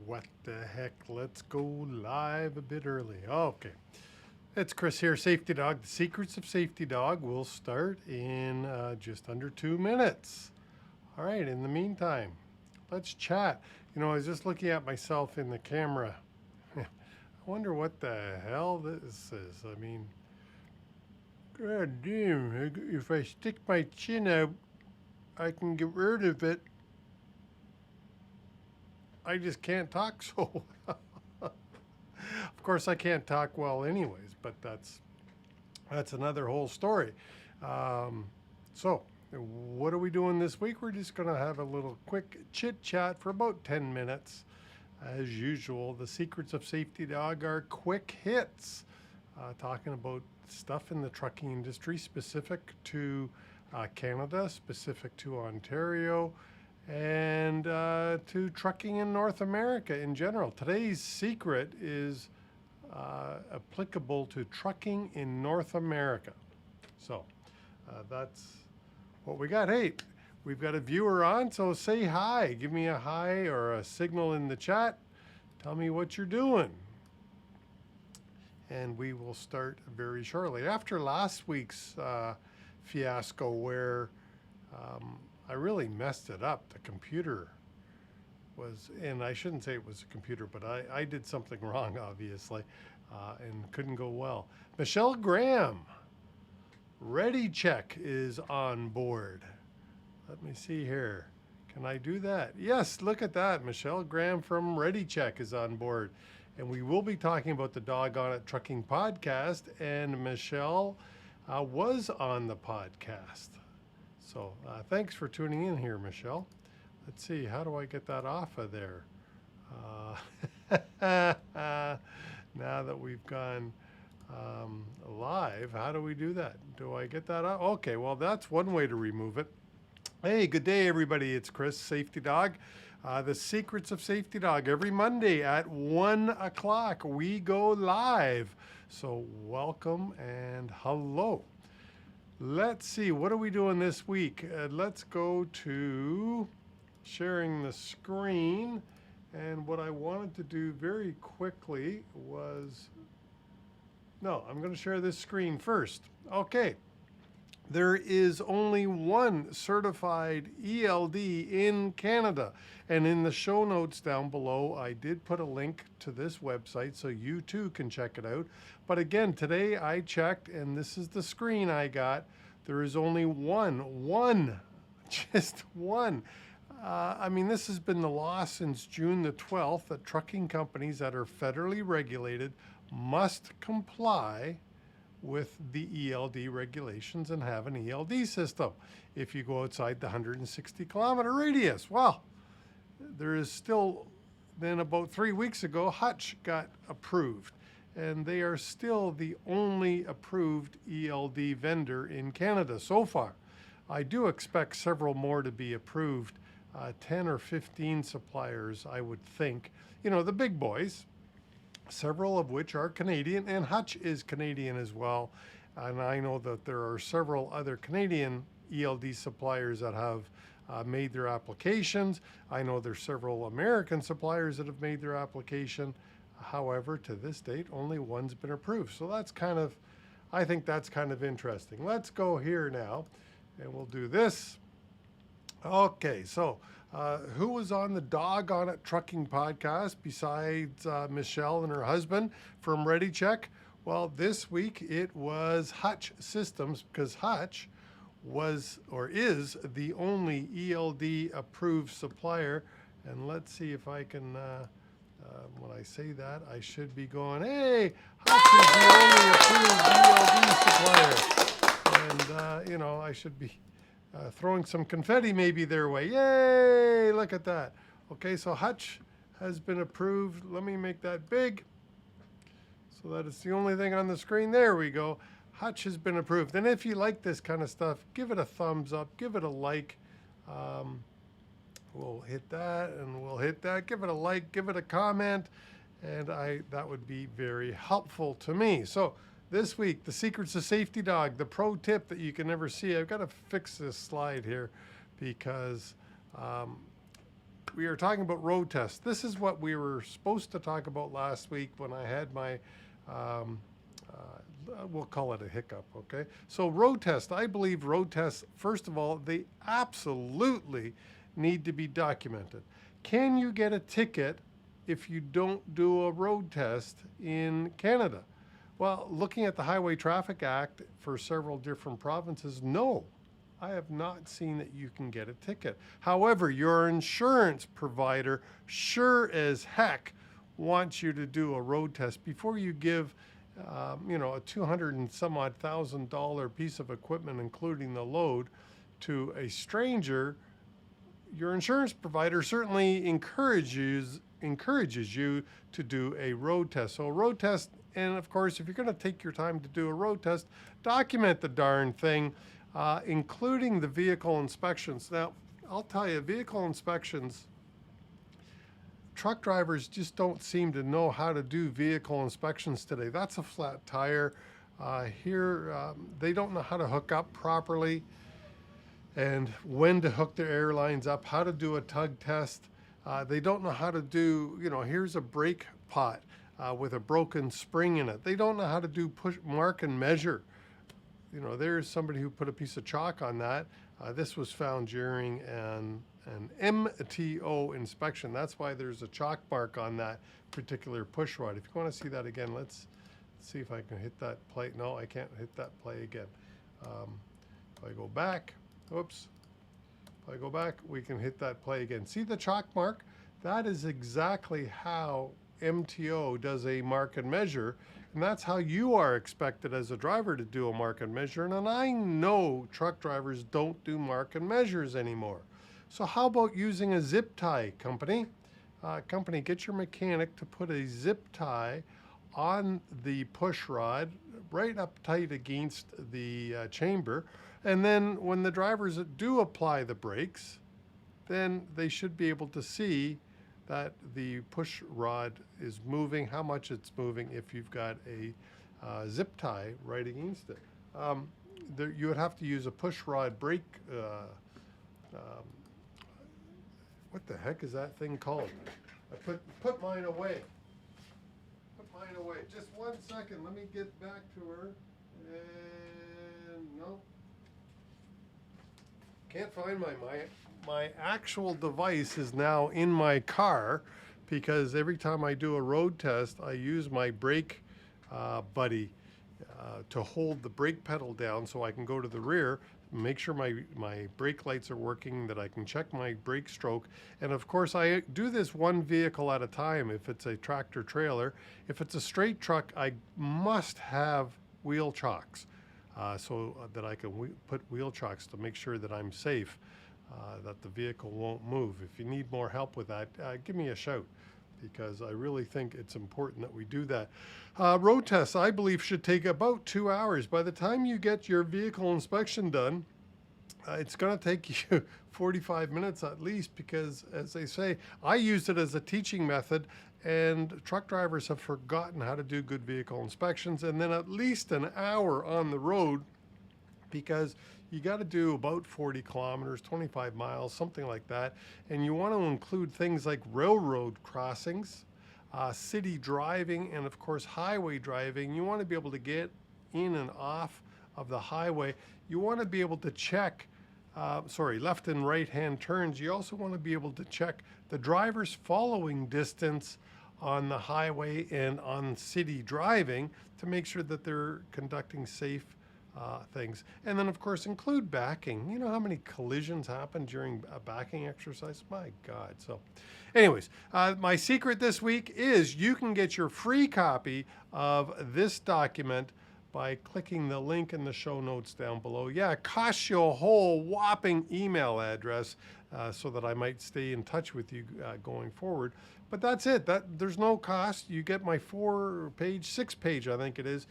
What the heck? Let's go live a bit early. Okay. It's Chris here, Safety Dog. The Secrets of Safety Dog will start in just under 2 minutes. All right, in the meantime, let's chat. You know, I was just looking at myself in the camera. I wonder what the hell this is. I mean, god damn, if I stick my chin out, I can get rid of it. I just can't talk so well. Of course, I can't talk well anyways, but that's another whole story. So, what are we doing this week? We're just going to have a little quick chit chat for about 10 minutes. As usual, the Secrets of Safety Dog are quick hits, talking about stuff in the trucking industry specific to Canada, specific to Ontario, and to trucking in North America in general. Today's secret is applicable to trucking in North America. So that's what we got. Hey, we've got a viewer on, so say hi. Give me a hi or a signal in the chat. Tell me what you're doing. And we will start very shortly. After last week's fiasco where I really messed it up. The computer was, and I shouldn't say it was a computer, but I did something wrong, obviously, and couldn't go well. Michelle Graham, Ready Check is on board. Let me see here. Can I do that? Yes, look at that. Michelle Graham from Ready Check is on board. And we will be talking about the Dawg on It Trucking podcast, and Michelle was on the podcast. So thanks for tuning in here, Michelle. Let's see, how do I get that off of there? Now that we've gone live, how do we do that? Do I get that off? Okay, well, that's one way to remove it. Hey, good day, everybody. It's Chris, Safety Dog. The Secrets of Safety Dog. Every Monday at 1 o'clock, we go live. So welcome and hello. Let's see, what are we doing this week? Let's go to sharing the screen. And what I wanted to do very quickly was, no, I'm going to share this screen first. Okay. There is only one certified ELD in Canada. And in the show notes down below, I did put a link to this website so you too can check it out. But again, today I checked, and this is the screen I got. There is only one, just one. I mean, this has been the law since June the 12th that trucking companies that are federally regulated must comply with the ELD regulations and have an ELD system if you go outside the 160 kilometer radius. Well, there is still, then about 3 weeks ago, Hutch got approved, and they are still the only approved ELD vendor in Canada so far. I do expect several more to be approved, 10 or 15 suppliers, I would think. You know, the big boys, several of which are Canadian, and Hutch is Canadian as well. And I know that there are several other Canadian ELD suppliers that have made their applications. I know there's several American suppliers that have made their application. However, to this date, only one's been approved. So that's kind of, I think that's kind of interesting. Let's go here now, and we'll do this. Okay, so who was on the Dawg on It Trucking podcast besides Michelle and her husband from Ready Check? Well, this week it was Hutch Systems, because Hutch was or is the only ELD approved supplier. And let's see if I can, when I say that, I should be going, hey, Hutch is the only approved ELD supplier. And, you know, I should be throwing some confetti maybe their way. Yay, look at that. Okay, so Hutch has been approved. Let me make that big so that it's the only thing on the screen. There we go. Hutch has been approved. And if you like this kind of stuff, give it a thumbs up, give it a like. We'll hit that and we'll hit that. Give it a like, give it a comment, and that would be very helpful to me. So this week, the Secrets of Safety Dog, the pro tip that you can never see. I've got to fix this slide here because We are talking about road tests. This is what we were supposed to talk about last week when I had my, we'll call it a hiccup, okay? So road tests, I believe road tests, first of all, they absolutely need to be documented. Can you get a ticket if you don't do a road test in Canada? Well, looking at the Highway Traffic Act for several different provinces, no. I have not seen that you can get a ticket. However, your insurance provider sure as heck wants you to do a road test before you give, a 200 and some odd $1,000 piece of equipment, including the load, to a stranger. Your insurance provider certainly encourages you to do a road test. So a road test, and of course, if you're going to take your time to do a road test, document the darn thing. Including the vehicle inspections. Now, I'll tell you, vehicle inspections, truck drivers just don't seem to know how to do vehicle inspections today. That's a flat tire. They don't know how to hook up properly and when to hook their airlines up, how to do a tug test. They don't know how to do, here's a brake pot with a broken spring in it. They don't know how to do push, mark, and measure. There's somebody who put a piece of chalk on that. This was found during an MTO inspection. That's why there's a chalk mark on that particular push rod. If you want to see that again, let's see if I can hit that play. No, I can't hit that play again. If I go back, oops. If I go back, we can hit that play again. See the chalk mark? That is exactly how MTO does a mark and measure. And that's how you are expected as a driver to do a mark and measure. And I know truck drivers don't do mark and measures anymore. So how about using a zip tie, company? Get your mechanic to put a zip tie on the push rod right up tight against the chamber. And then when the drivers do apply the brakes, then they should be able to see that the push rod is moving, how much it's moving if you've got a zip tie right against it. You would have to use a push rod brake. What the heck is that thing called? I put mine away. Put mine away. Just 1 second. Let me get back to her. And no. Can't find my actual device is now in my car because every time I do a road test, I use my brake buddy to hold the brake pedal down so I can go to the rear, make sure my brake lights are working, that I can check my brake stroke. And of course, I do this one vehicle at a time if it's a tractor trailer. If it's a straight truck, I must have wheel chocks so that I can put wheel chocks to make sure that I'm safe. That the vehicle won't move. If you need more help with that, give me a shout because I really think it's important that we do that. Road tests, I believe, should take about 2 hours. By the time you get your vehicle inspection done, it's going to take you 45 minutes at least because, as they say, I use it as a teaching method and truck drivers have forgotten how to do good vehicle inspections, and then at least an hour on the road because you got to do about 40 kilometers, 25 miles, something like that. And you want to include things like railroad crossings, city driving, and of course, highway driving. You want to be able to get in and off of the highway. You want to be able to check, left and right hand turns. You also want to be able to check the driver's following distance on the highway and on city driving to make sure that they're conducting safe things. And then of course include backing. You know how many collisions happen during a backing exercise? My God. So anyways, my secret this week is you can get your free copy of this document by clicking the link in the show notes down below. Yeah, it costs you a whole whopping email address so that I might stay in touch with you going forward. But that's it. There's no cost. You get my 6-page, I think it is,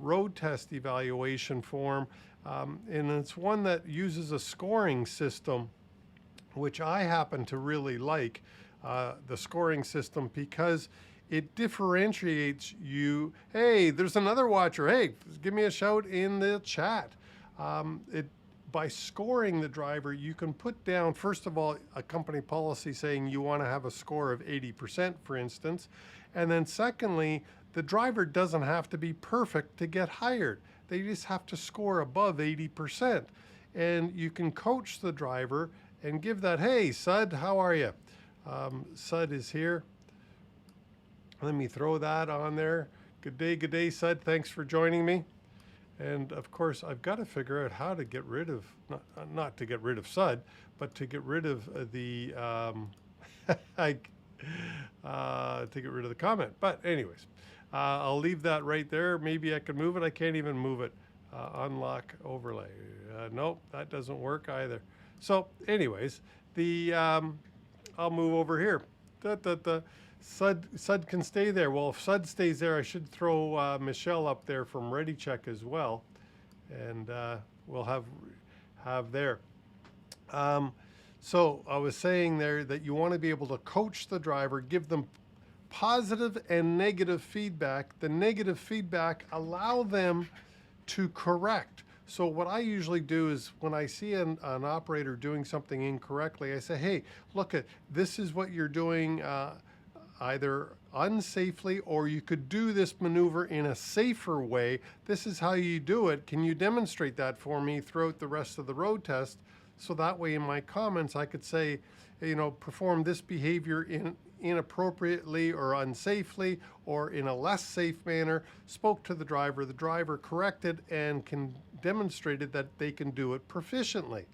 road test evaluation form. And it's one that uses a scoring system, which I happen to really like, the scoring system, because it differentiates you. Hey, there's another watcher. Hey, give me a shout in the chat. by scoring the driver, you can put down, first of all, a company policy saying you want to have a score of 80%, for instance. And then secondly, the driver doesn't have to be perfect to get hired. They just have to score above 80%. And you can coach the driver and give that, hey, Sud, how are you? Sud is here. Let me throw that on there. Good day, Sud. Thanks for joining me. And of course, I've got to figure out how to get rid of, not to get rid of Sud, but to get rid of the, to get rid of the comment. But anyways, I'll leave that right there. Maybe I can move it. I can't even move it. Unlock overlay. Nope, that doesn't work either. So anyways, I'll move over here. Sud can stay there. Well, if Sud stays there, I should throw Michelle up there from ReadyCheck as well, and we'll have there. So I was saying there that you want to be able to coach the driver, give them positive and negative feedback. The negative feedback, allow them to correct. So what I usually do is when I see an operator doing something incorrectly, I say, hey, look, this is what you're doing either unsafely, or you could do this maneuver in a safer way. This is how you do it. Can you demonstrate that for me throughout the rest of the road test? So that way in my comments, I could say, perform this behavior inappropriately or unsafely or in a less safe manner, spoke to the driver corrected and demonstrated that they can do it proficiently.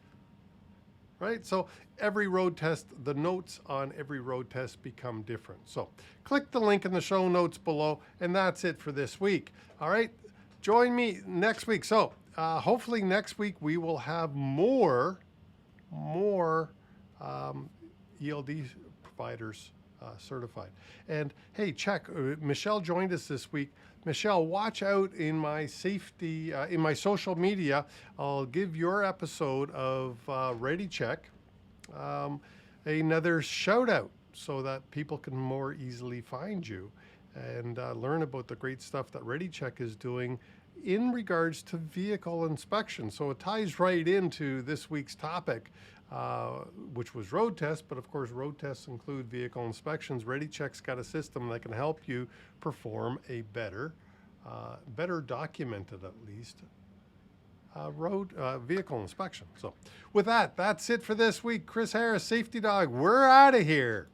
Right? So every road test, the notes on every road test become different. So click the link in the show notes below, and that's it for this week. All right, join me next week. So hopefully next week we will have more ELD providers certified. And hey, check, Michelle joined us this week. Michelle, watch out in my safety, in my social media. I'll give your episode of ReadyCheck another shout out so that people can more easily find you and learn about the great stuff that ReadyCheck is doing in regards to vehicle inspection. So it ties right into this week's topic, which was road tests, but of course road tests include vehicle inspections. ReadyCheck's got a system that can help you perform a better documented at least, vehicle inspection. So with that, that's it for this week. Chris Harris, Safety Dog, we're out of here.